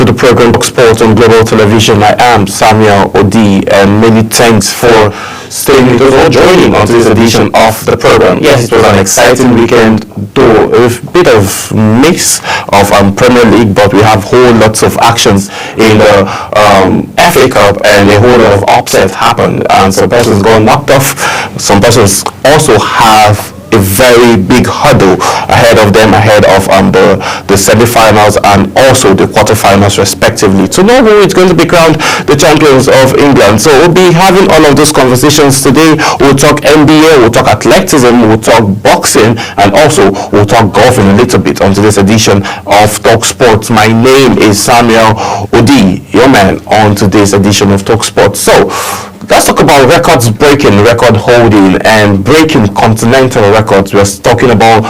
the program Talk Sports on Global Television. I am Samuel Odi, and many thanks for staying with us or joining on this edition of the program. Yes, it was an exciting weekend, though a bit of mix of Premier League, but we have whole lots of actions in the FA Cup, and a whole lot of upset happened, and some persons got knocked off. Some persons also have a very big hurdle ahead of them, ahead of the semi-finals and also the quarterfinals respectively, to know who is going to be crowned the champions of England. So we'll be having all of those conversations today. We'll talk NBA, we'll talk athleticism, we'll talk boxing, and also we'll talk golfing a little bit on today's edition of Talk Sports. My name is Samuel Odi, your man on today's edition of Talk Sports. So let's talk about records breaking, record holding, and breaking continental records. We're talking about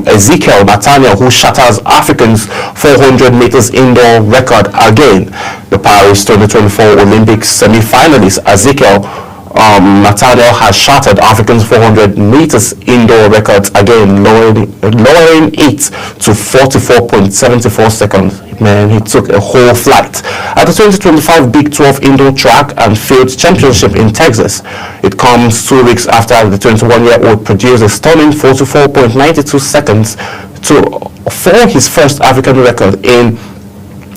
Ezekiel Nathaniel, who shatters Africans 400 meters indoor record again. The Paris 2024 Olympics semi-finalist Ezekiel Nathaniel has shattered Africans 400 meters indoor records again, lowering it to 44.74 seconds. Man, he took a whole flight. At the 2025 Big 12 Indoor Track and Field Championship in Texas, it comes 2 weeks after the 21-year-old produced a stunning 44.92 seconds for his first African record in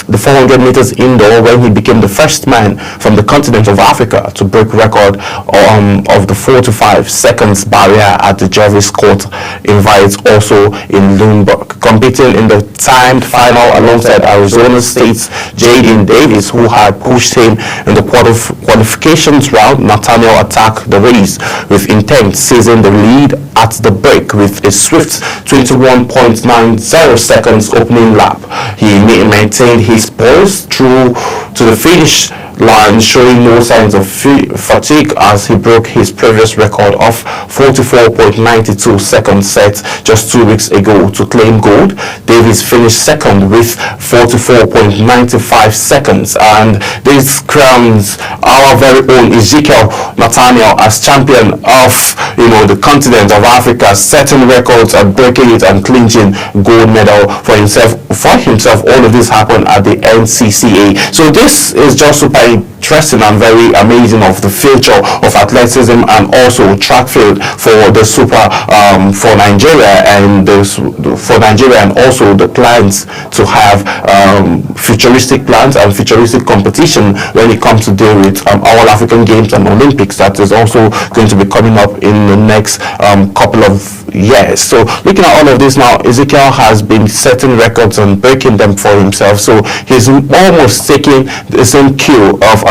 the 400 meters indoor, when he became the first man from the continent of Africa to break record of the 4 to 5 seconds barrier at the Jarvis Court Invites, also in Lundberg. Competing in the timed final alongside Arizona State's Jaden Davis, who had pushed him in the qualifications round, Nathaniel attacked the race with intent, seizing the lead at the break with a swift 21.90 seconds opening lap. He maintained his poise through to the finish line, showing no signs of fatigue as he broke his previous record of 44.92 seconds set just 2 weeks ago to claim gold. Davis finished second with 44.95 seconds, and this crowns our very own Ezekiel Nathaniel as champion of the continent of Africa, setting records and breaking it and clinching gold medal for himself. All of this happened at the NCCA. So this is just super interesting and very amazing of the future of athleticism and also track field for the for Nigeria and also the plans to have futuristic plans and futuristic competition when it comes to deal with all African Games and Olympics that is also going to be coming up in the next couple of years. So looking at all of this now, Ezekiel has been setting records and breaking them for himself. So he's almost taking the same cue of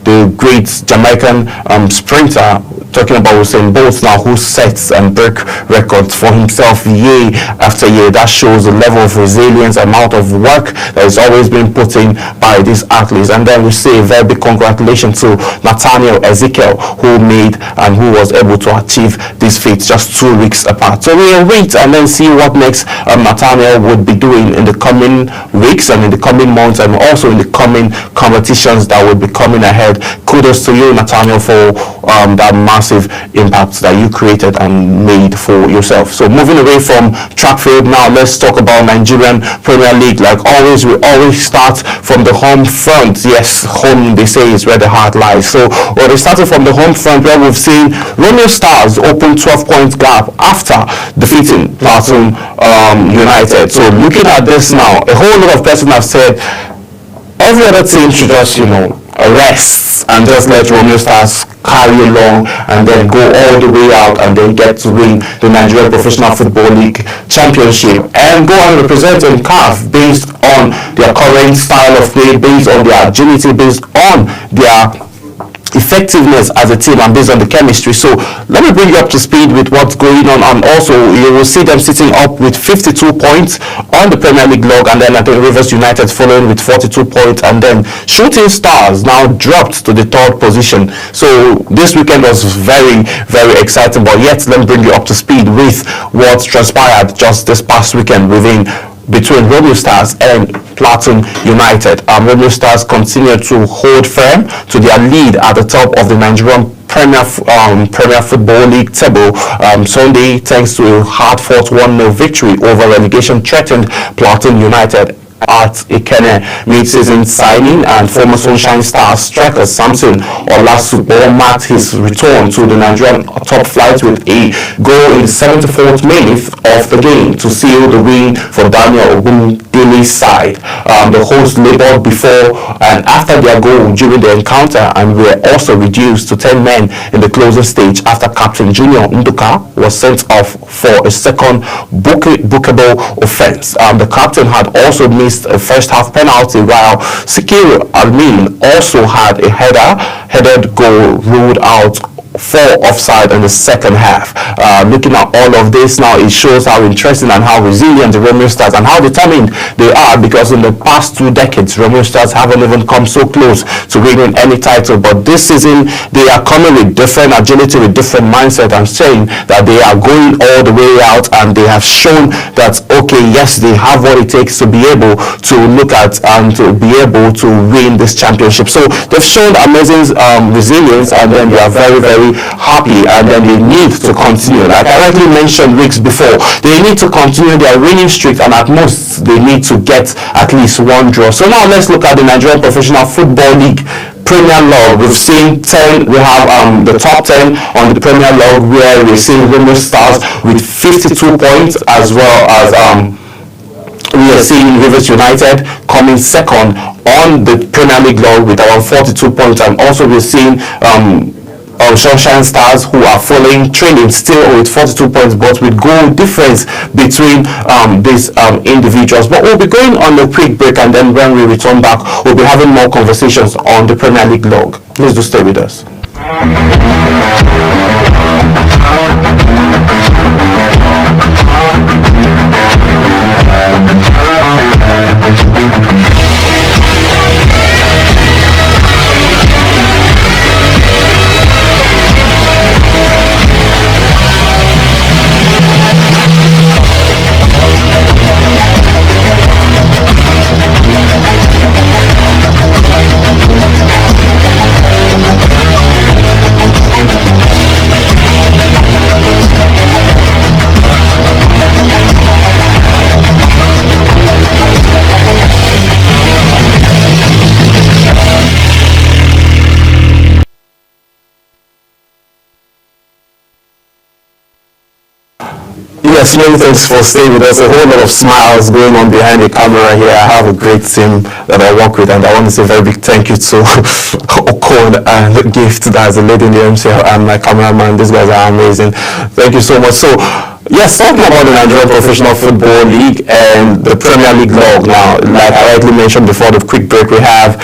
the great Jamaican sprinter, talking about Usain Bolt now, who sets and break records for himself year after year. That shows the level of resilience, amount of work that is always being put in by these athletes. And then we say a very big congratulations to Nathaniel Ezekiel, who made and who was able to achieve these feats just 2 weeks apart. So we'll wait and then see what next Nathaniel would be doing in the coming weeks and in the coming months, and also in the coming competitions that will be coming ahead. Kudos to you, Nathaniel, for that massive impact that you created and made for yourself. So moving away from track field now, let's talk about Nigerian Premier League. Like always, we always start from the home front. Yes, home, they say, is where the heart lies. So we started from the home front, where we've seen Romeo Stars open 12-point gap after defeating Plateau United. So looking at this now, a whole lot of persons have said every other team should just rest and just let Romeo Stars carry along and then go all the way out and then get to win the Nigerian Professional Football League Championship and go and represent in CAF based on their current style of play, based on their agility, based on their effectiveness as a team and based on the chemistry. So let me bring you up to speed with what's going on, and also you will see them sitting up with 52 points on the Premier League log, and then I think Rivers United following with 42 points, and then Shooting Stars now dropped to the 3rd position. So this weekend was very, very exciting, but yet let me bring you up to speed with what transpired just this past weekend between Romeo Stars and Plateau United. Romeo Stars continue to hold firm to their lead at the top of the Nigerian Premier Football League table Sunday, thanks to a hard-fought 1-0 victory over relegation-threatened Plateau United. at Ikene mid-season signing, and former Sunshine Stars striker Samson Olasubo marked his return to the Nigerian top flight with a goal in the 74th minute of the game to seal the win for Daniel Ogundele's side. The hosts labored before and after their goal during the encounter and were also reduced to 10 men in the closing stage after Captain Junior Nduka was sent off for a second bookable offense. The captain had also missed a first half penalty, while Sikiru Almin also had a headed goal ruled out for offside in the second half. Looking at all of this now, it shows how interesting and how resilient the Romeo Stars and how determined they are, because in the past 2 decades Romeo Stars haven't even come so close to winning any title, but this season they are coming with different agility, with different mindset, and saying that they are going all the way out, and they have shown that okay, yes, they have what it takes to be able to look at and to be able to win this championship. So they've shown amazing resilience, and then they are very, very happy, and then they need to continue. Like I rightly mentioned weeks before, they need to continue their winning streak, and at most they need to get at least one draw. So now let's look at the Nigerian Professional Football League Premier League. We've seen 10, we have the top 10 on the Premier League, where we've seen Romeo Stars with 52 points, as well as we are seeing Rivers United coming second on the Premier League log with around 42 points, and also we're seeing Sunshine Stars, who are following trailing still with 42 points, but with goal difference between these individuals. But we'll be going on a quick break, and then when we return back, we'll be having more conversations on the Premier League log. Please do stay with us. Yes, many thanks for staying with us. A whole lot of smiles going on behind the camera here. I have a great team that I work with, and I want to say a very big thank you to Okon and Gift, that's the lady in the MCL, and my cameraman. These guys are amazing. Thank you so much. So, yes, talking about the Nigerian Professional Football League and the Premier League log now, like I rightly mentioned before the quick break, we have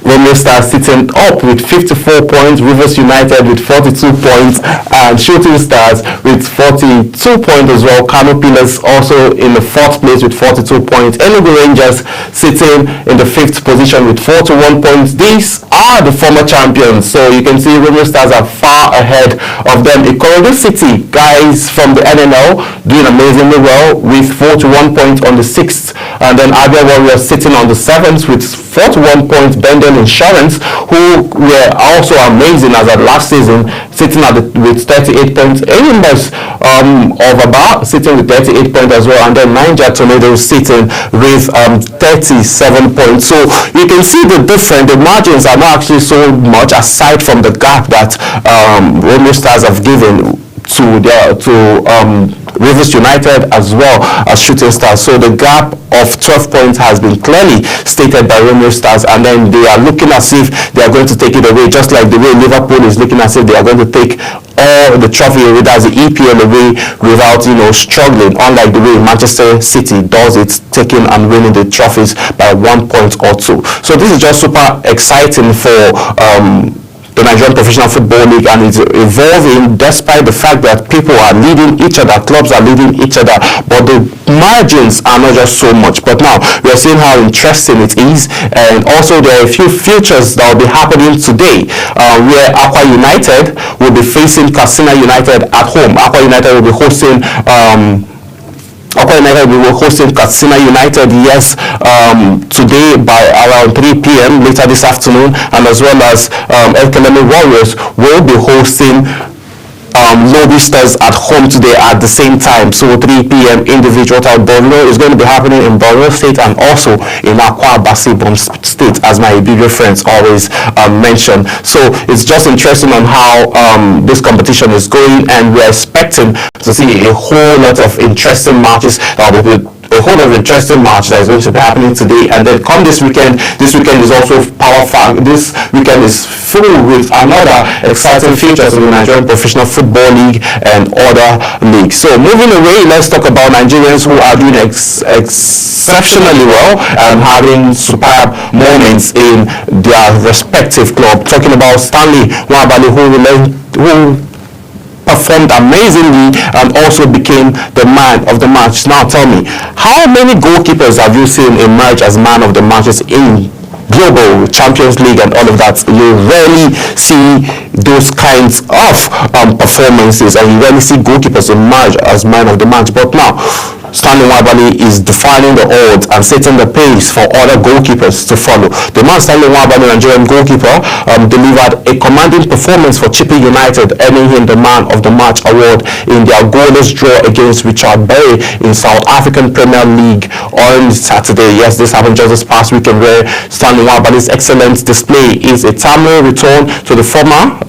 Romeo Stars sitting up with 54 points, Rivers United with 42 points, and Shooting Stars with 42 points as well. Kano Pillars also in the 4th place with 42 points. Enugu Rangers sitting in the 5th position with 41 points. These are the former champions, so you can see Romeo Stars are far ahead of them. Ikorodu City, guys from the NNL, doing amazingly well with 41 points on the 6th, and then Abia Warriors sitting on the 7th with 41 points. Benden Insurance, who were also amazing as at last season, sitting at with 38 points. Animals of Aba sitting with 38 points as well, and then Niger Tornadoes sitting with 37 points. So you can see the difference. The margins are not actually so much, aside from the gap that Romeo Stars have given to Rivers United as well as Shooting Stars. So the gap of 12 points has been clearly stated by Romeo Stars, and then they are looking as if they are going to take it away, just like the way Liverpool is looking as if they are going to take all the trophy away, that's the EPL away, without struggling, unlike the way Manchester City does it, taking and winning the trophies by 1 point or 2. So this is just super exciting for the Nigerian Professional Football League, and it's evolving despite the fact that people are leading each other, clubs are leading each other, but the margins are not just so much. But now we are seeing how interesting it is, and also there are a few futures that will be happening today, where Aqua United will be facing Katsina United at home. Aqua United will be hosting we will hosting Katsina United, yes, today by around 3 p.m. later this afternoon, and as well as El Kelemi Warriors will be hosting Lobby Stars at home today at the same time. So 3 p.m. individual time. Borno is going to be happening in Borno State and also in Akwa Ibom State, as my Ibibio friends always mention. So it's just interesting on how this competition is going, and we're expecting to see a whole lot of interesting matches that will be a whole lot of interesting match that is going to be happening today. And then come this weekend is also powerful. This weekend is full with another exciting features in the Nigerian Professional Football League and other leagues. So moving away, let's talk about Nigerians who are doing exceptionally well and having superb moments in their respective club. Talking about Stanley Nwabali, who performed amazingly and also became the man of the match. Now tell me, how many goalkeepers have you seen emerge as man of the matches in global Champions League and all of that? You rarely see those kinds of performances, and you rarely see goalkeepers emerge as man of the match. But now Stanley Nwabali is defining the odds and setting the pace for other goalkeepers to follow. The man Stanley Nwabali, Nigerian goalkeeper, delivered a commanding performance for Chippa United, earning him the man of the match award in their goalless draw against Richard Berry in South African Premier League on Saturday. Yes, this happened just this past weekend, where Stanley Nwabali's excellent display is a timely return to the former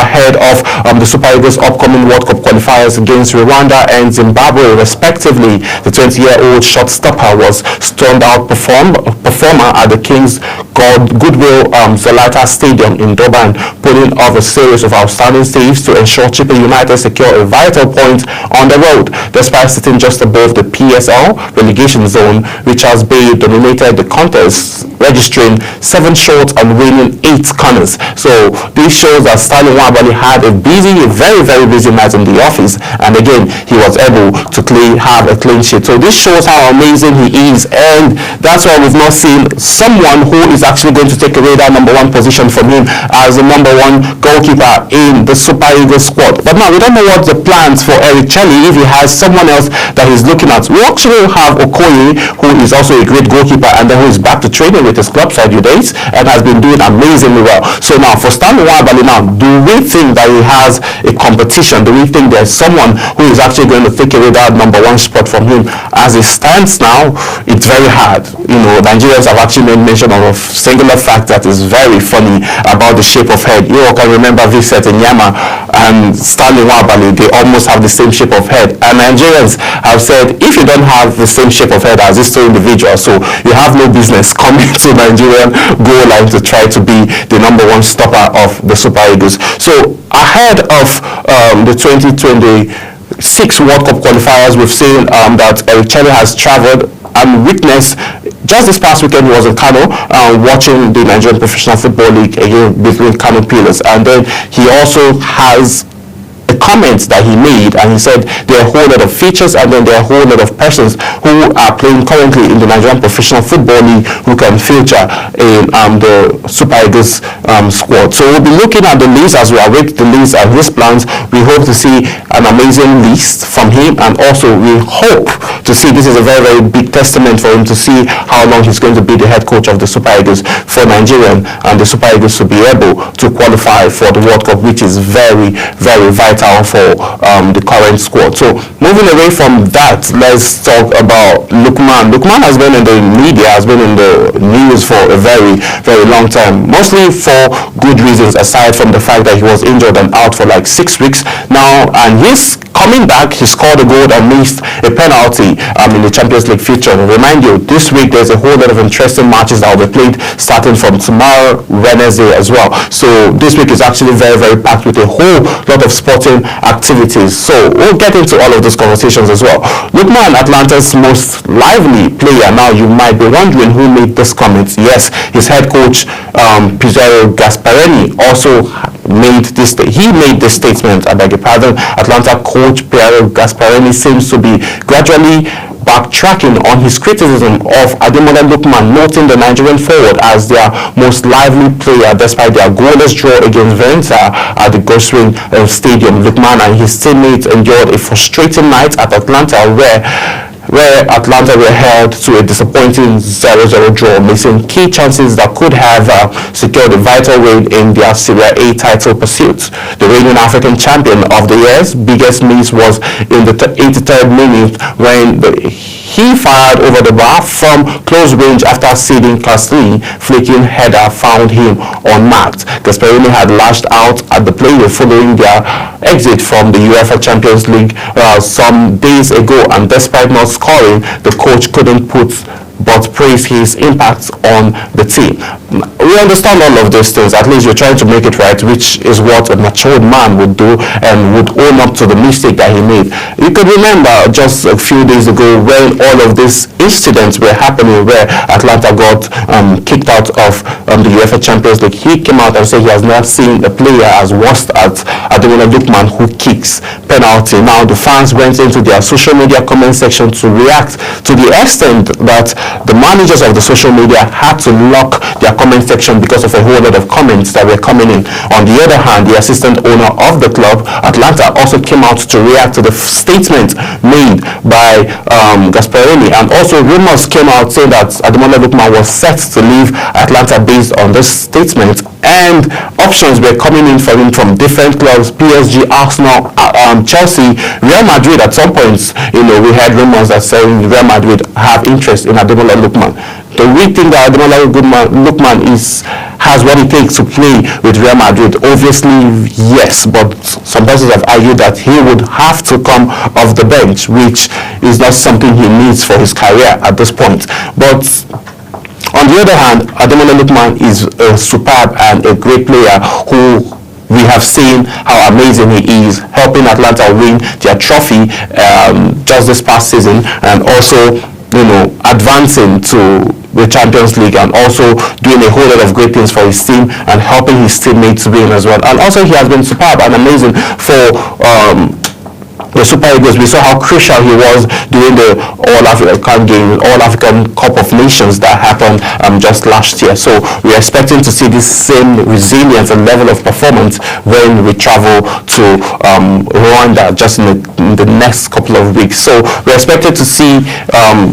ahead of the Super Eagles' upcoming World Cup qualifiers against Rwanda and Zimbabwe, respectively. The 20-year-old shot-stopper was standout performer at the King's Goodwill Zalata Stadium in Durban, pulling off a series of outstanding saves to ensure Chippa United secure a vital point on the road. Despite sitting just above the PSL relegation zone, Richards Bay dominated the contest, registering 7 shots and winning 8 corners. So this shows that Stanley Nwabali had a very, very busy night in the office, and again he was able to have a clean sheet. So this shows how amazing he is, and that's why we've not seen someone who is actually going to take away that number 1 position from him as the number 1 goalkeeper in the Super Eagles squad. But now we don't know what the plans for Eric Chelle, if he has someone else that he's looking at. We actually have Okoye, who is also a great goalkeeper and who is back to training with his club side Udates and has been doing amazingly well. So now for Stanley Nwabali, now do we think that he has a competition? Do we think there's someone who is actually going to take away that number 1 spot from him? As it stands now, it's very hard. Nigerians have actually made mention of a singular fact that is very funny about the shape of head. You all can remember Vincent Nyama and Stanley Nwabali. They almost have the same shape of head, and Nigerians have said, if you don't have the same shape of head as this two individuals, so you have no business coming to Nigerian goal line to try to be the number 1 stopper of the Super Eagles. So ahead of the 2026 World Cup qualifiers, we've seen that Eric Chelle has traveled and witnessed. Just this past weekend he was in Kano watching the Nigerian Professional Football League again between Kano Pillars, and then he also has a comment that he made, and he said there are a whole lot of features and then there are a whole lot of persons who are playing currently in the Nigerian Professional Football League who can feature in the Super Eagles squad. So we'll be looking at the list as we await the list and his plans. We hope to see an amazing list from him, and also we hope to see, this is a very, very big testament for him, to see how long he's going to be the head coach of the Super Eagles for Nigerian and the Super Eagles to be able to qualify for the World Cup, which is very, very vital for the current squad. So moving away from that, let's talk about Lookman. Lookman has been in the media, has been in the news for a very, very long time, mostly for good reasons, aside from the fact that he was injured and out for like 6 weeks now, and he's coming back. He scored a goal and missed a penalty in the Champions League fixture. And remind you, this week there's a whole lot of interesting matches that will be played starting from tomorrow, Wednesday as well. So this week is actually very, very packed with a whole lot of sporting activities. So we'll get into all of those conversations as well. Lookman, Atlanta's most lively player. Now you might be wondering who made this comment. Yes, his head coach Piero Gasparini also made this statement. I beg your pardon. Atlanta coach Piero Gasparini seems to be gradually backtracking on his criticism of Ademola Lookman, noting the Nigerian forward as their most lively player despite their goalless draw against Valencia at the Goswin Stadium. Lookman and his teammates endured a frustrating night at Atlanta, where where Atlanta were held to a disappointing 0-0 draw, missing key chances that could have secured a vital win in their Serie A title pursuit. The reigning African champion of the year's biggest miss was in the 83rd minute when he fired over the bar from close range after ceding Castellini. Flicking header found him unmarked. Gasperini had lashed out at the player following their exit from the UEFA Champions League some days ago, and despite not scoring, the coach couldn't but praised his impact on the team. We understand all of those things. At least you're trying to make it right, which is what a matured man would do and would own up to the mistake that he made. You could remember just a few days ago when all of these incidents were happening, where Atlanta got kicked out of the UEFA Champions League. He came out and said he has not seen a player as worst as Ademola Lookman, who kicks penalty. Now the fans went into their social media comment section to react, to the extent that the managers of the social media had to lock their comment section because of a whole lot of comments that were coming in. On the other hand, the assistant owner of the club, Atlanta, also came out to react to the statement made by Gasperini, and also rumors came out saying that Ademola Lookman was set to leave Atlanta based on this statement, and options were coming in for him from different clubs: PSG, Arsenal, Chelsea, Real Madrid. At some points, we had rumors that saying Real Madrid have interest in Ademola Lookman. Do we think that Ademola Lookman has what it takes to play with Real Madrid? Obviously, yes, but some persons have argued that he would have to come off the bench, which is not something he needs for his career at this point. But on the other hand, Ademola Lookman is a superb and a great player who we have seen how amazing he is, helping Atlanta win their trophy just this past season, and also advancing to the Champions League, and also doing a whole lot of great things for his team and helping his teammates win as well. And also he has been superb and amazing for the Super Eagles. We saw how crucial he was during the All-African Cup of Nations that happened just last year. So we're expecting to see this same resilience and level of performance when we travel to Rwanda just in the next couple of weeks. So we're expected to see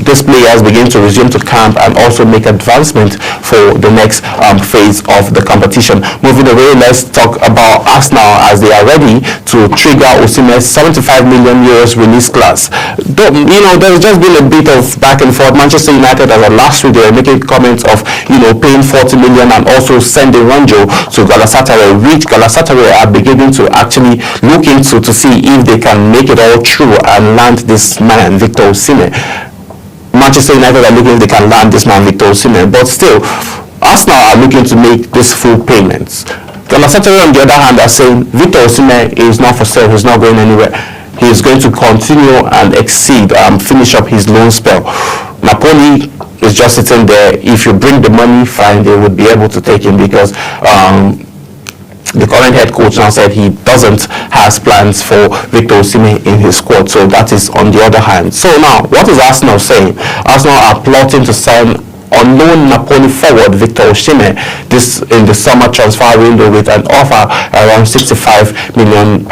these players begin to resume to camp and also make advancement for the next phase of the competition. Moving away, let's talk about Arsenal, as they are ready to trigger Osimhen's 75 million euros release clause. There's just been a bit of back and forth. Manchester United, as of last week, they were making comments of paying 40 million and also sending Ranjo to Galatasaray, which Galatasaray are beginning to actually look into to see if they can make it all true and land this man, Victor Osimhen. Manchester United are looking if they can land this man, Victor Osimhen, but still, Arsenal are looking to make this full payments. Galatasaray, on the other hand, are saying Victor Osimhen is not for sale, he's not going anywhere. He is going to continue and finish up his loan spell. Napoli is just sitting there. If you bring the money, fine, they would be able to take him, because the current head coach now said he doesn't have plans for Victor Osimhen in his squad. So that is on the other hand. So now, what is Arsenal saying? Arsenal are plotting to sign unknown Napoli forward Victor Osimhen this in the summer transfer window, with an offer around £65 million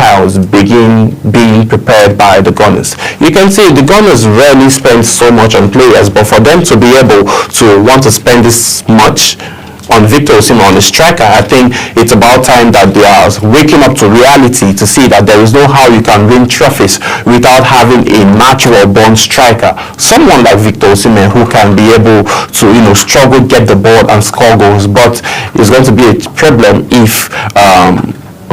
being prepared by the Gunners. You can see the Gunners rarely spend so much on players, but for them to be able to want to spend this much on Victor Osimhen, on a striker, I think it's about time that they are waking up to reality to see that there is no how you can win trophies without having a natural born striker. Someone like Victor Osimhen who can be able to, struggle, get the ball and score goals, but it's going to be a problem if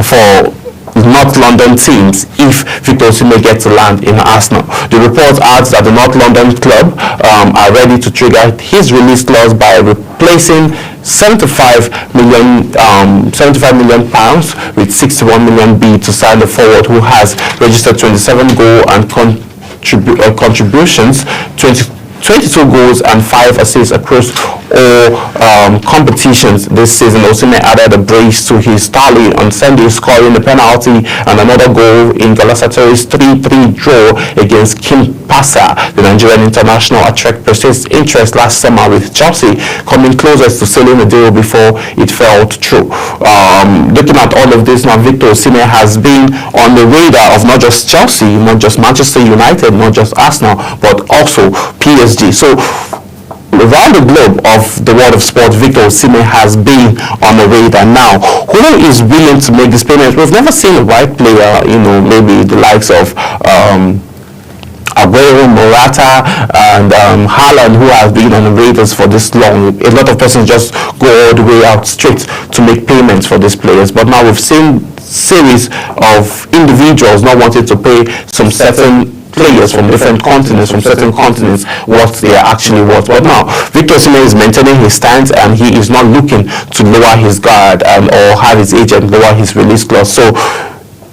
for North London teams if Victor Osimhen gets to land in Arsenal. The report adds that the North London club are ready to trigger his release clause by replacing 75 million pounds with 61 million B to sign the forward, who has registered 27 goal and contributions, 22 22 goals and 5 assists across all competitions this season. Osimhen added a brace to his tally on Sunday, scoring a penalty and another goal in Galatasaray's 3-3 draw against Kimpasa. The Nigerian international attracted persistent interest last summer, with Chelsea coming closest to sealing the deal before it fell through. Looking at all of this now, Victor Osimhen has been on the radar of not just Chelsea, not just Manchester United, not just Arsenal, but also PSG. So around the globe of the world of sport, Victor Osimhen has been on the radar. Now, who is willing to make this payment? We've never seen a white player, maybe the likes of Aguero, Morata, and Haaland, who have been on the radars for this long. A lot of persons just go all the way out straight to make payments for these players. But now we've seen series of individuals not wanting to pay some certain players from different continents, what they are actually worth. But now, Victor Osimhen is maintaining his stance, and he is not looking to lower his guard or have his agent lower his release clause. So,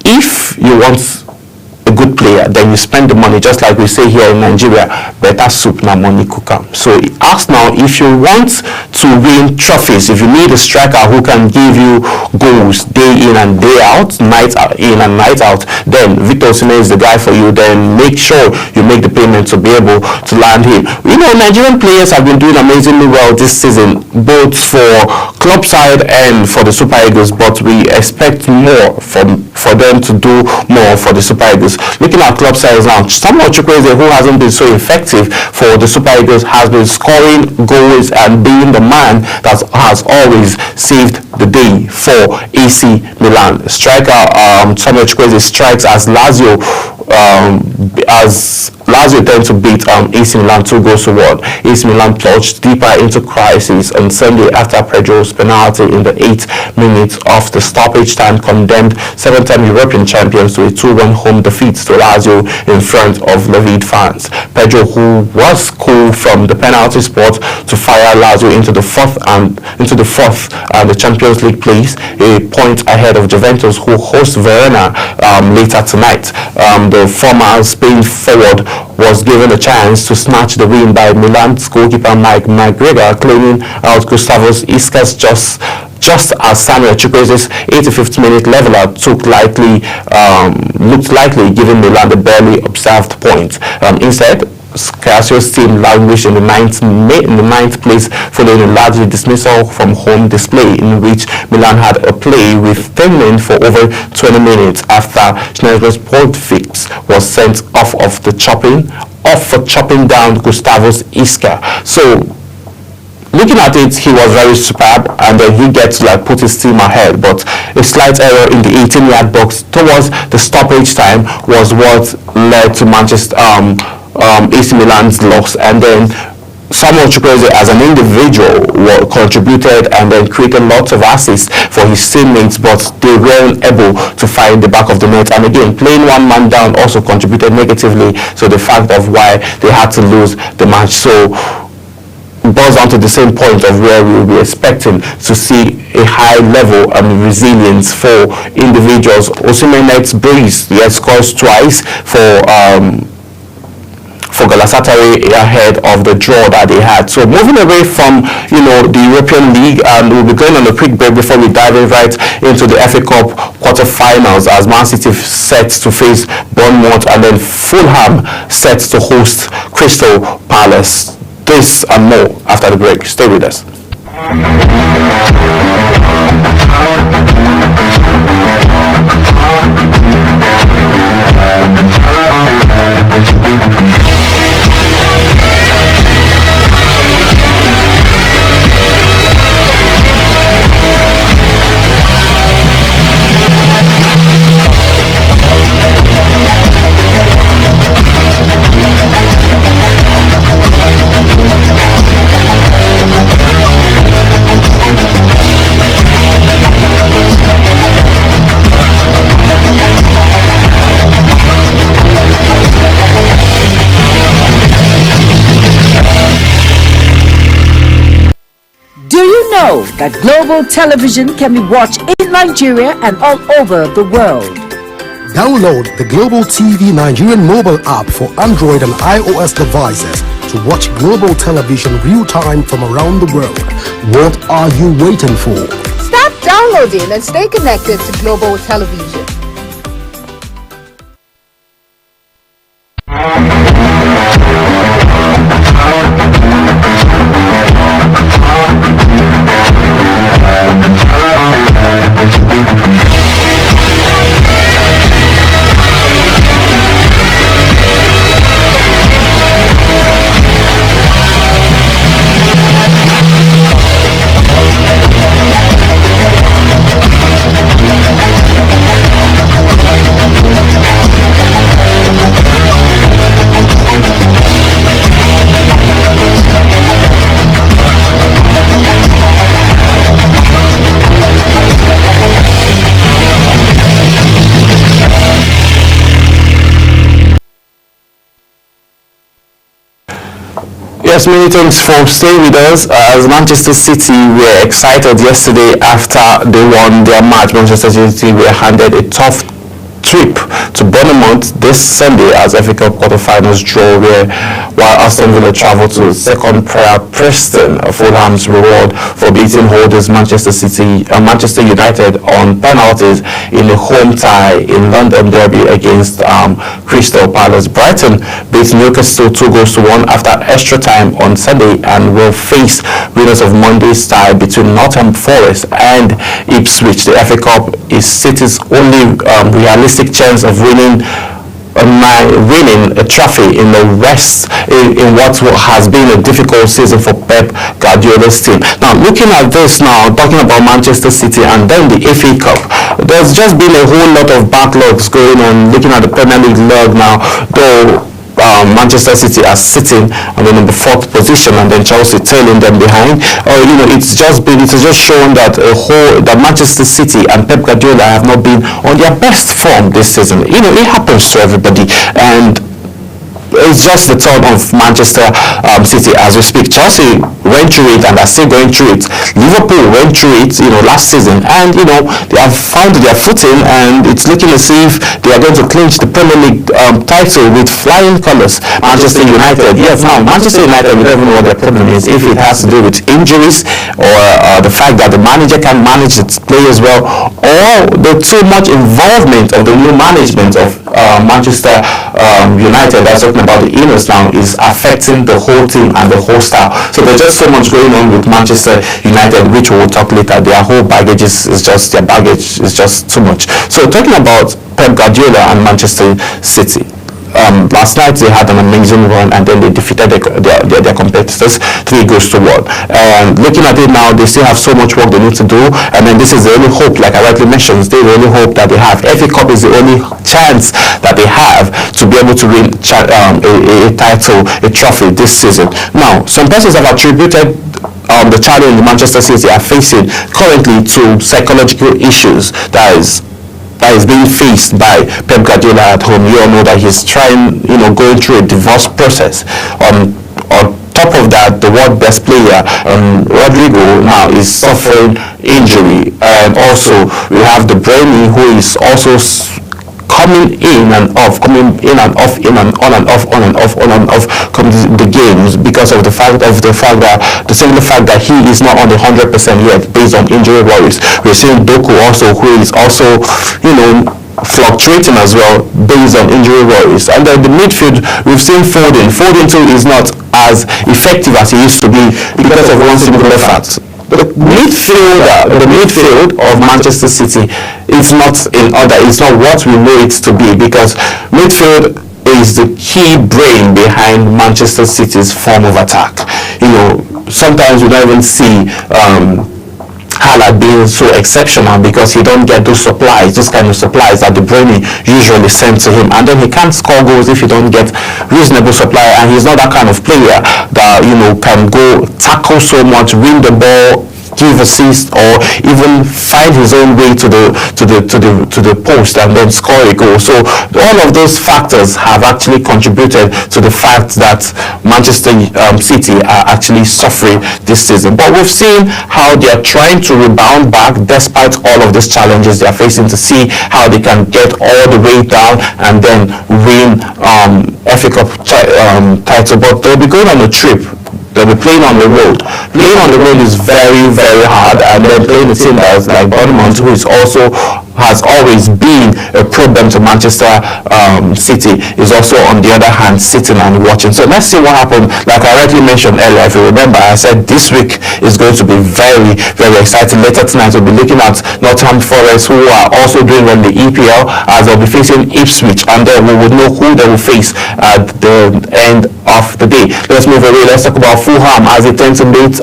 if you want a good player, then you spend the money, just like we say here in Nigeria, better soup na money cooker. So ask now, if you want to win trophies, if you need a striker who can give you goals day in and day out, night in and night out, then Victor Osimhen is the guy for you. Then make sure you make the payment to be able to land him. Nigerian players have been doing amazingly well this season, both for club side and for the Super Eagles, but we expect more for them to do more for the Super Eagles. Looking at club sides now, Samuel Chukwueze, who hasn't been so effective for the Super Eagles, has been scoring goals and being the man that has always saved the day for AC Milan. Striker Samuel Chukwueze strikes as Lazio tend to beat AC Milan 2-1. AC Milan plunged deeper into crisis on Sunday after Pedro's penalty in the 8th minute of the stoppage time condemned 7-time European champions to a 2-1 home defeat to Lazio in front of Levid fans. Pedro, who was cool from the penalty spot to fire Lazio into the fourth and the Champions League place, a point ahead of Juventus, who host Verona later tonight. The former Spain forward was given a chance to snatch the win by Milan's goalkeeper Mike McGregor, cleaning out Gustavus Isca's just as Samuel Chukwueze's 85th minute leveler looked likely, giving Milan the barely observed point. Instead, Casio's team languished in the ninth place following a largely dismissal from home display, in which Milan had a play with 10 men for over 20 minutes after Schneider's Podfix was sent off for chopping down Gustavus Isca. So, looking at it, he was very superb, and then he gets to put his team ahead. But a slight error in the 18-yard box towards the stoppage time was what led to AC Milan's loss. And then Samuel Chukwueze, as an individual, contributed and then created lots of assists for his teammates, but they weren't able to find the back of the net. And again, playing one man down also contributed negatively to the fact of why they had to lose the match. So boils down to the same point of where we will be expecting to see a high level of resilience for individuals. Osimhen next brace, he scores twice for Galatasaray ahead of the draw that they had. So moving away from the European League, and we'll be going on a quick break before we dive in right into the FA Cup quarterfinals, as Man City sets to face Bournemouth and then Fulham sets to host Crystal Palace. This and more after the break. Stay with us. That global television can be watched in Nigeria and all over the world. Download the Global TV Nigerian mobile app for Android and iOS devices to watch global television real time from around the world. What are you waiting for? Start downloading and stay connected to Global Television. Yes, many thanks for staying with us. As Manchester City were excited yesterday after they won their match. Manchester City were handed a tough trip to Bournemouth this Sunday as FA Cup quarterfinals draw, while Aston Villa traveled to second player Preston, Fulham's reward for beating holders Manchester United on penalties in a home tie in London derby against Crystal Palace. Brighton beat Newcastle 2-1 after extra time on Sunday and will face winners of Monday's tie between Nottingham Forest and Ipswich. The FA Cup is City's only realistic chance of winning a trophy in the West in what has been a difficult season for Pep Guardiola's team. Now, looking at this now, talking about Manchester City and then the FA Cup, there's just been a whole lot of backlogs going on. Looking at the Premier League log now, though Manchester City are sitting on the number 4th position and then Chelsea tailing them behind. It's just shown that that Manchester City and Pep Guardiola have not been on their best form this season. It happens to everybody, and it's just the turn of Manchester City as we speak. Chelsea went through it and are still going through it. Liverpool went through it, last season, and they have found their footing, and it's looking as if they are going to clinch the Premier League title with flying colours. Manchester United, yes, now Manchester United, we don't even know what their problem is. If it has to do with injuries or the fact that the manager can manage its players well, or the too much involvement of the new management of Manchester United, that's talking about the inners now, is affecting the whole team and the whole style. So there's just so much going on with Manchester United, which we will talk later. Their whole baggage is just too much. So talking about Pep Guardiola and Manchester City, last night they had an amazing run and then they defeated their competitors 3-1. And looking at it now, they still have so much work they need to do, and then this is the only hope, like I rightly mentioned, the only hope that they have. FA Cup is the only chance that they have to be able to win a title, a trophy this season. Now, some persons have attributed the challenge Manchester City are facing currently to psychological issues that is being faced by Pep Guardiola at home. You all know that he's trying, going through a divorce process. On top of that, the world best player, Rodrigo, now is suffering injury, and also we have De Bruyne, who is also coming in and off the games because of the single fact that he is not on the 100% yet based on injury worries. We're seeing Doku also, who is also fluctuating as well based on injury worries. And then the midfield, we've seen Foden too is not as effective as he used to be because of one singular fact. The midfield of Manchester City is not in order. It's not what we know it to be, because midfield is the key brain behind Manchester City's form of attack. Sometimes we don't even see Haaland being so exceptional because he don't get those kind of supplies that De Bruyne usually send to him, and then he can't score goals if he don't get reasonable supply, and he's not that kind of player that can go tackle so much, win the ball, give assist or even find his own way to the post and then score a goal. So all of those factors have actually contributed to the fact that Manchester City are actually suffering this season. But we've seen how they are trying to rebound back despite all of these challenges they are facing, to see how they can get all the way down and then win FA Cup title. But they'll be going on a trip. They'll be playing on the road. Playing on the road is very, very hard, and then playing a team that's like Bournemouth, who is also has always been a problem to Manchester City, is also on the other hand sitting and watching. So let's see what happens. Like I rightly mentioned earlier, if you remember, I said this week is going to be very, very exciting. Later tonight we'll be looking at Nottingham Forest, who are also doing well in the EPL, as they'll be facing Ipswich, and then we would know who they will face at the end of the day. Let's move away. Let's talk about Fulham, as they tend to beat,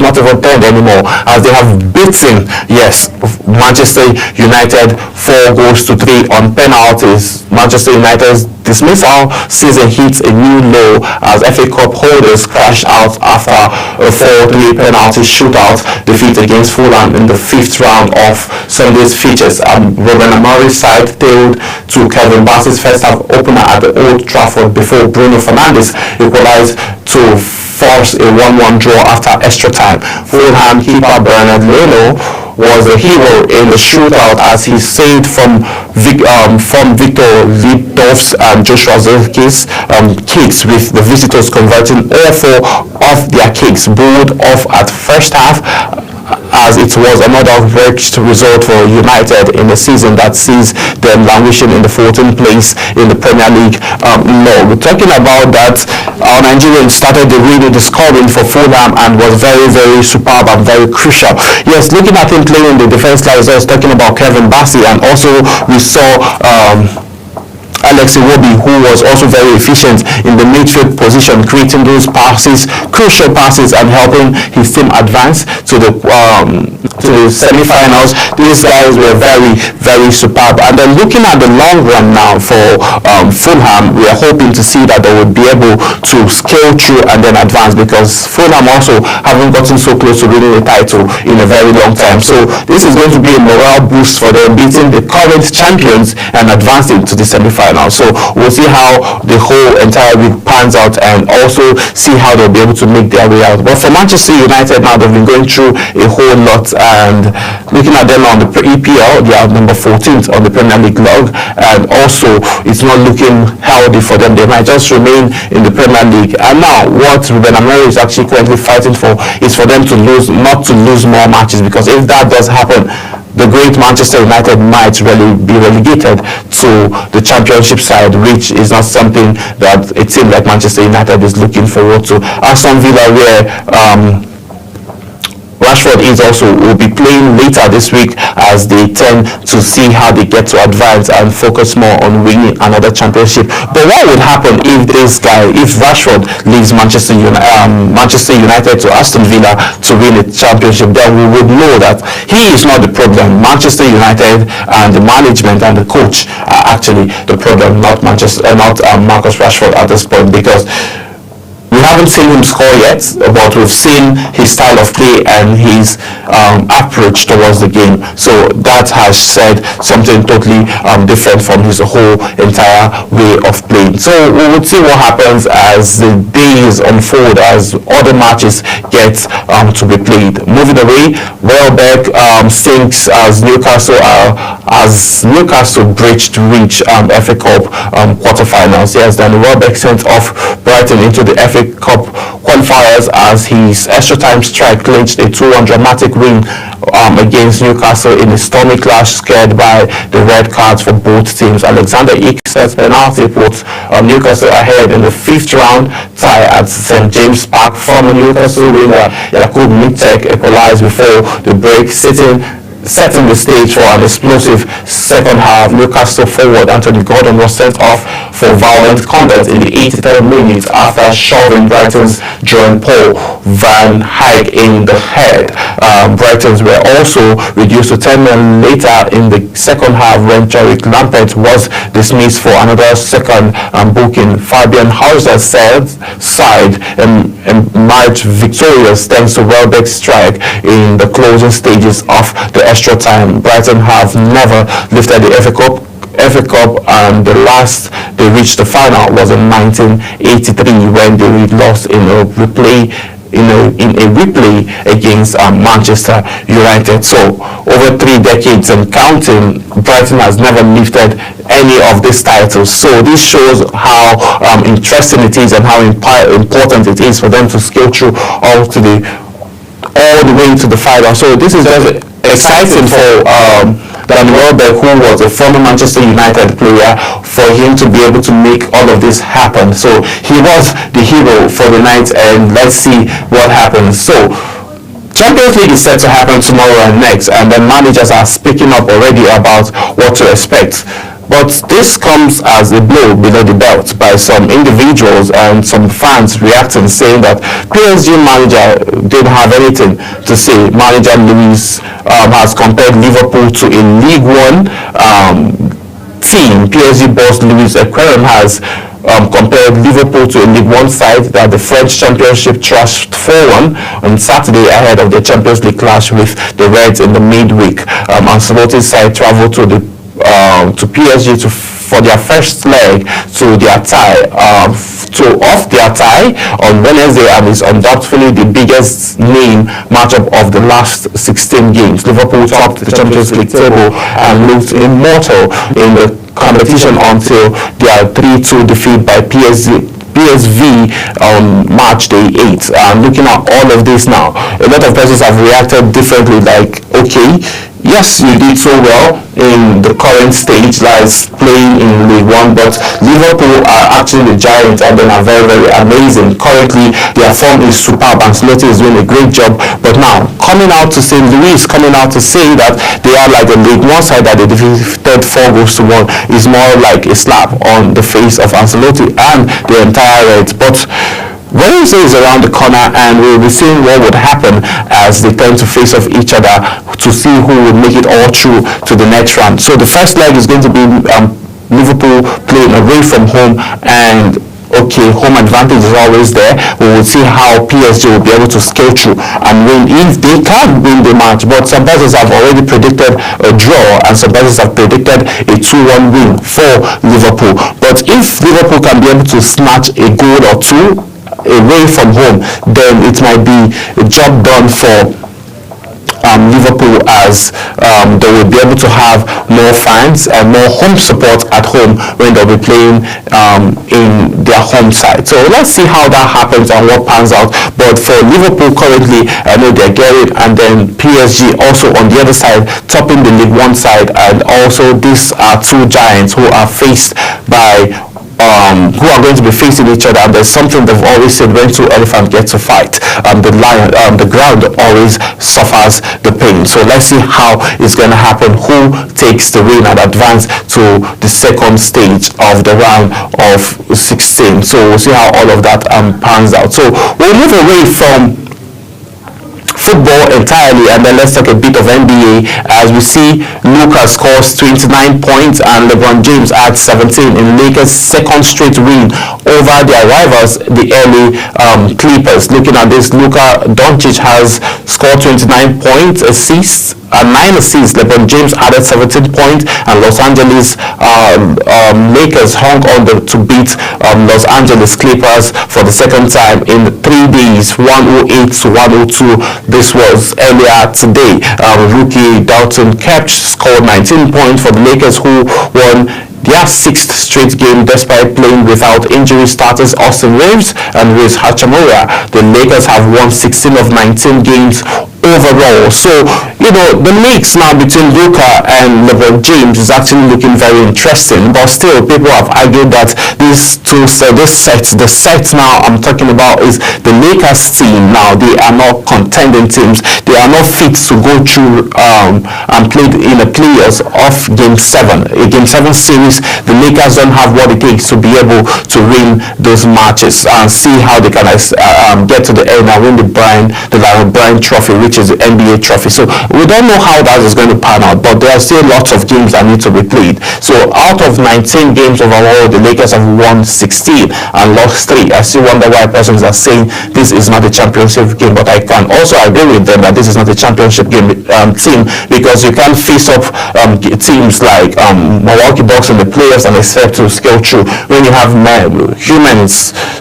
not even tend anymore, as they have beaten, yes, Manchester United 4-3 on penalties. Manchester United's dismissal season hits a new low as FA Cup holders crash out after a 4-3 penalty shootout defeat against Fulham in the 5th round of Sunday's features. Ruben Amorim's side failed to Kevin Bassey's first half opener at the Old Trafford before Bruno Fernandes equalized to force a 1-1 draw after extra time. Fulham keeper Bernard Leno was a hero in the shootout as he saved from Victor Lindelof's and Joshua Zirkzee kicks, with the visitors converting all 4 of their kicks bowled off at first half, as it was another wretched result for United in a season that sees them languishing in the 14th place in the Premier League. We're talking about that. Our Nigerian started the scoring for Fulham and was very, very superb and very crucial. Yes, looking at him playing in the defense line, I was talking about Kevin Bassey, and also we saw Alex Iwobi, who was also very efficient in the midfield position, creating those passes, crucial passes, and helping his team advance to the semi-finals. These guys were very, very superb. And then looking at the long run now for Fulham, we are hoping to see that they would be able to scale through and then advance, because Fulham also haven't gotten so close to winning the title in a very long time. So this is going to be a morale boost for them, beating the current champions and advancing to the semi-finals. So we'll see how the whole entire week pans out, and also see how they'll be able to make their way out. But for Manchester United now, they've been going through a whole lot, and looking at them on the EPL, they are number 14th on the Premier League log, and also it's not looking healthy for them. They might just remain in the Premier League. And now what Ruben Amorim is actually currently fighting for is for them to not to lose more matches, because if that does happen, the great Manchester United might really be relegated to the championship side, which is not something that a team like Manchester United is looking forward to. Aston Villa, where Rashford will be playing later this week, as they tend to see how they get to advance and focus more on winning another championship. But what would happen if Rashford leaves Manchester United to Aston Villa to win a championship? Then we would know that he is not the problem. Manchester United and the management and the coach are actually the problem, not Marcus Rashford at this point, because we haven't seen him score yet, but we've seen his style of play and his approach towards the game. So that has said something totally different from his whole entire way of playing. So we would see what happens as the days unfold, as other matches get to be played. Moving away, Welbeck sinks as Newcastle breached reach FA Cup quarterfinals. Yes, then Welbeck sent off Brighton into the FA Cup qualifiers as his extra time strike clinched a 2-1 dramatic win against Newcastle in a stormy clash scared by the red cards for both teams. Alexander Isak's penalty put Newcastle ahead in the 5th round tie at St James Park. Former Newcastle winger Jakub Mitek equalized before the break, setting setting the stage for an explosive second half. Newcastle forward Anthony Gordon was sent off for violent conduct in the 83rd minute after shoving Brighton's Jerome Paul Van Hijk in the head. Brighton's were also reduced to 10 men later in the second half when Jarek Lampert was dismissed for another second booking. Fabian Hauser's side emerged victorious thanks to Welbeck's strike in the closing stages of the extra time. Brighton have never lifted the FA Cup, and the last they reached the final was in 1983 when they lost in a replay against Manchester United. So over 3 decades and counting, Brighton has never lifted any of these titles. So this shows how interesting it is and how important it is for them to scale through all the way to the final. So this is just exciting for Danny Welbeck, who was a former Manchester United player, for him to be able to make all of this happen. So he was the hero for the night, and let's see what happens. So Champions League is set to happen tomorrow and next, and the managers are speaking up already about what to expect. But this comes as a blow below the belt by some individuals and some fans reacting, saying that PSG manager didn't have anything to say. Manager Luis has compared Liverpool to a League One team. PSG boss Luis Enrique has compared Liverpool to a League One side that the French Championship trashed 4-1 on Saturday ahead of the Champions League clash with the Reds in the midweek. Ancelotti's side travelled to PSG for their first leg to their tie on Wednesday, and is undoubtedly the biggest name matchup of the last 16 games. Liverpool topped the Champions League table and looked immortal in the competition until their 3-2 defeat by PSV on March day 8. Looking at all of this now, a lot of persons have reacted differently, like, okay, yes, you did so well in the current stage, like playing in League One, but Liverpool are actually the giants and they are very, very amazing. Currently, their form is superb. Ancelotti is doing a great job, but now coming out to say that they are like a League One side that they defeated 4-1 is more like a slap on the face of Ancelotti and the entire Reds. But Wednesday is around the corner, and we'll be seeing what would happen as they turn to face off each other to see who will make it all through to the next round. So the first leg is going to be Liverpool playing away from home, and okay, home advantage is always there. We will see how PSG will be able to scale through and win, if they can win the match. But some persons have already predicted a draw, and some persons have predicted a 2-1 win for Liverpool. But if Liverpool can be able to snatch a goal or two away from home, then it might be a job done for Liverpool, as they will be able to have more fans and more home support at home when they'll be playing in their home side. So let's see how that happens and what pans out. But for Liverpool currently, I know they're getting, and then PSG also on the other side, topping the League One side, and also these are two giants who are faced by who are going to be facing each other. And there's something they've always said: when two elephants get to fight, the ground always suffers the pain. So let's see how it's going to happen, who takes the win and advance to the second stage of the round of 16. So we'll see how all of that pans out. So we'll move away from football entirely, and then let's talk a bit of NBA, as we see Luka scores 29 points and LeBron James adds 17 in Lakers' second straight win over their rivals, the LA Clippers. Looking at this, Luka Doncic has scored 29 points, assists, 9 assists. LeBron James added 17 points, and Los Angeles Lakers hung on to beat Los Angeles Clippers for the second time in 3 days, 108 to 102. This was earlier today. Rookie Dalton Kepch scored 19 points for the Lakers, who won their 6th straight game despite playing without injury starters Austin Reeves and Rui Hachimura. The Lakers have won 16 of 19 games overall. So The mix now between Luka and LeBron James is actually looking very interesting, but still people have argued that the set now I'm talking about is the Lakers team. Now they are not contending teams. They are not fit to go through and play in the playoffs of Game 7. A Game 7 series, the Lakers don't have what it takes to be able to win those matches and see how they can get to the end and win the Larry Bryant Trophy, which is the NBA trophy. So we don't know how that is going to pan out, but there are still lots of games that need to be played. So out of 19 games overall, the Lakers have won 16 and lost 3. I still wonder why persons are saying this is not a championship game, but I can also agree with them that this is not a championship game team, because you can't face up teams like Milwaukee Bucks in the playoffs and expect to scale through when you have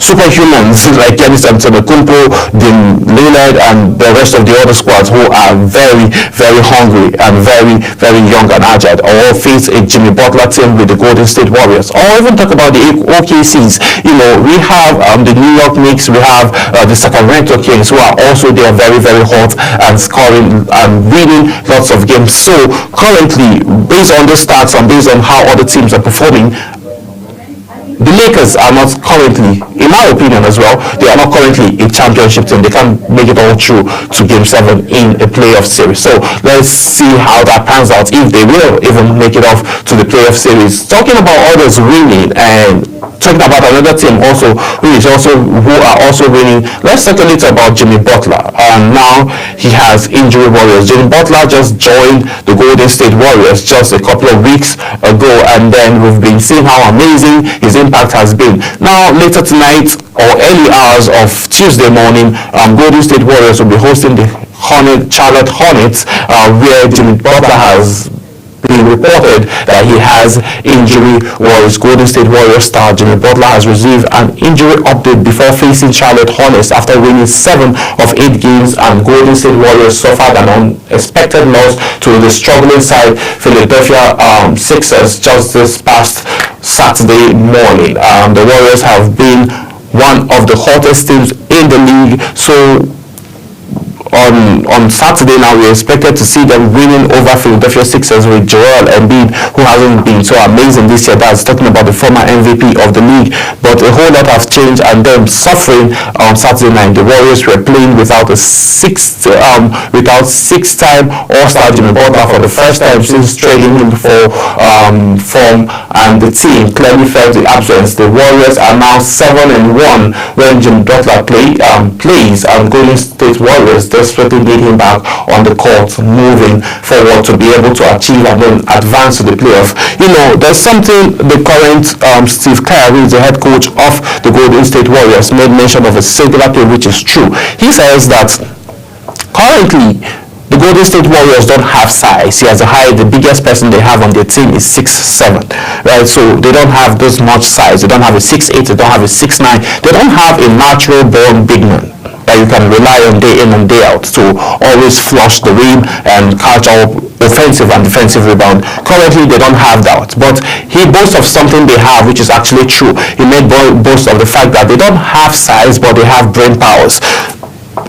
superhumans like Giannis Antetokounmpo, Dame Lillard, and the rest of the other squads who are very, very hungry and very, very young and agile, or face a Jimmy Butler team with the Golden State Warriors, or even talk about the OKCs. We have the New York Knicks, we have the Sacramento Kings, who are also there very, very hot and scoring and winning lots of games. So currently, based on the stats and based on how other teams are performing, the Lakers are not currently, in my opinion as well, they are not currently a championship team. They can't make it all through to Game 7 in a playoff series. So let's see how that pans out, if they will even make it off to the playoff series. Talking about others winning and talking about another team also who are also winning, let's talk a little about Jimmy Butler. And now he has injury worries. Jimmy Butler just joined the Golden State Warriors just a couple of weeks ago, and then we've been seeing how amazing his impact has been. Now later tonight or early hours of Tuesday morning, Golden State Warriors will be hosting the Charlotte Hornets, where Jimmy Butler has been reported that he has injury worries. Golden State Warriors star Jimmy Butler has received an injury update before facing Charlotte Hornets after winning 7 of 8 games, and Golden State Warriors suffered an unexpected loss to the struggling side Philadelphia Sixers just this past Saturday morning. The Warriors have been one of the hottest teams in the league, so on Saturday now we're expected to see them winning over Philadelphia Sixers with Joel Embiid, who hasn't been so amazing this year. That's talking about the former MVP of the league, but a whole lot has changed and them suffering on Saturday night. The Warriors were playing without six-time All-Star Jimmy Butler for the first time since trading him for form, and the team clearly felt the absence. The Warriors are now 7-1 when Jimmy Butler plays, and Golden State Warriors desperately need him back on the court moving forward to be able to achieve and then advance to the playoff. There's something the current Steve Kerr, who is the head coach of the Golden State Warriors, made mention of a singular play, which is true. He says that currently the Golden State Warriors don't have size. He has the biggest person they have on their team is 6'7", right? So they don't have this much size. They don't have a 6'8", they don't have a 6'9". They don't have a natural born big man that you can rely on day in and day out to always flush the rim and catch up offensive and defensive rebound. Currently they don't have that, but he boasts of something they have, which is actually true. He made boast of the fact that they don't have size, but they have brain powers.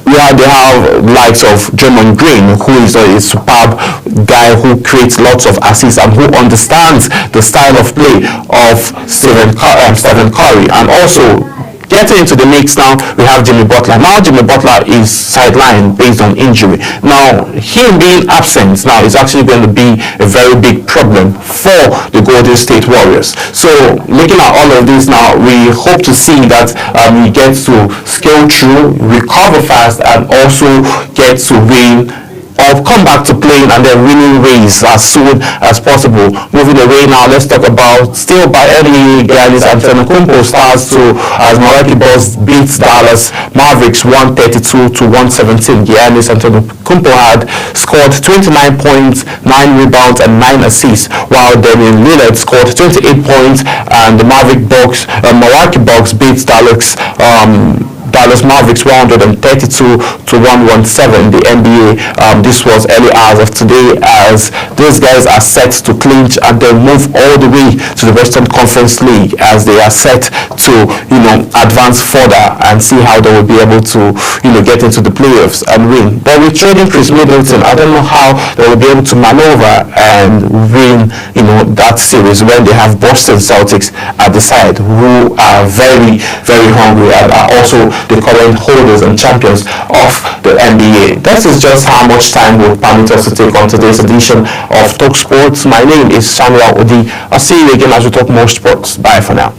Yeah, they have likes of Draymond Green, who is a superb guy who creates lots of assists and who understands the style of play of Stephen Curry. And also getting into the mix now, we have Jimmy Butler. Now Jimmy Butler is sidelined based on injury. Now him being absent now is actually going to be a very big problem for the Golden State Warriors. So looking at all of this now, we hope to see that he gets to scale through, recover fast, and also get to win or come back to playing and then winning ways as soon as possible. Moving away now, let's talk about still by early Giannis Antetokounmpo starts to as Milwaukee Bucks beats Dallas Mavericks 132-117. Giannis Antetokounmpo had scored 29 points, 9 rebounds, and 9 assists, while Damian Lillard scored 28 points, and the Milwaukee Bucks beats Dallas Dallas Mavericks 132 to 117. The NBA. This was early hours of today, as these guys are set to clinch and then move all the way to the Western Conference League, as they are set to advance further and see how they will be able to get into the playoffs and win. But with trading Chris Middleton, I don't know how they will be able to maneuver and win that series when they have Boston Celtics at the side, who are very, very hungry and are also the current holders and champions of the NBA. That is just how much time will permit us to take on today's edition of Talk Sports. My name is Samuel Odi. I'll see you again as we talk more sports. Bye for now.